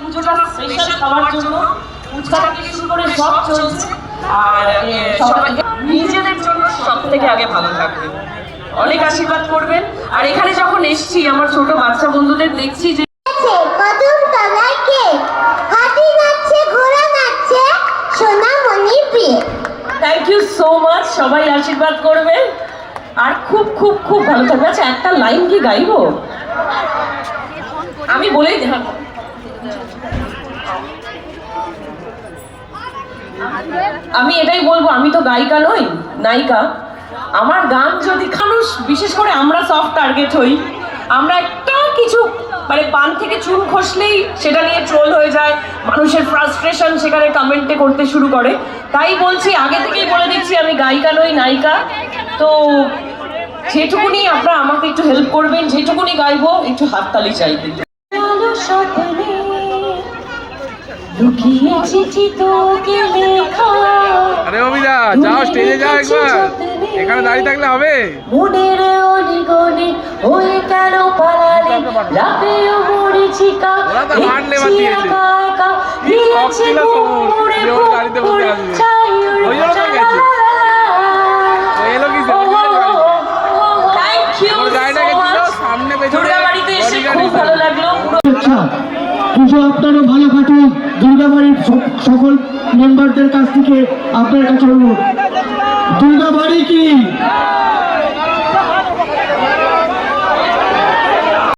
পুজোটা স্পেশাল খাওয়ার জন্য ফুচকা থেকে শুরু করে সব চলছে। আর সবাই নিজেদের জন্য সব থেকে আগে ভালো থাকবে, অনেক আশীর্বাদ করবেন। আর এখানে যখন এসছি আমার ছোট বাচ্চা বন্ধুদের দেখছি যে থ্যাংক ইউ সো মাচ, সবাই আশীর্বাদ করবেন আর খুব খুব খুব ভালো থাকবে। আচ্ছা একটা লাইন কি গাইবো আমি বলেই আমি এটাই বলবো, আমি তো গায়িকা নই, নায়িকা। আমার গান যদি মানুষ, বিশেষ করে আমরা সফট টার্গেট হই, আমরা একটা কিছু মানে পান থেকে চুন খসলেই সেটা নিয়ে ট্রোল হয়ে যায়, মানুষের ফ্রাস্ট্রেশন সেখানে কমেন্টে করতে শুরু করে। তাই বলছি, আগে থেকেই বলে দিচ্ছি আমি গায়িকা নই, নায়িকা। তো যেটুকুনি আপনারা আমাকে একটু হেল্প করবেন, যেটুকুনি গাইবো একটু হাততালি চাইবেন। আরে অমিতা যাও, স্টেজে যাও একবার, এখানে দাঁড়িয়ে থাকলে হবে? মনের অলিগলি হয়ে কেন পালালে, রাতেও মরিচিকা হাঁটলে বাদ দিয়েছে পুজো আপনারও ভালো কাটুক। দুর্গাবাড়ির সকল মেম্বারদের কাছ থেকে আপনার কাছে অনুরোধ, দুর্গাবাড়ি কি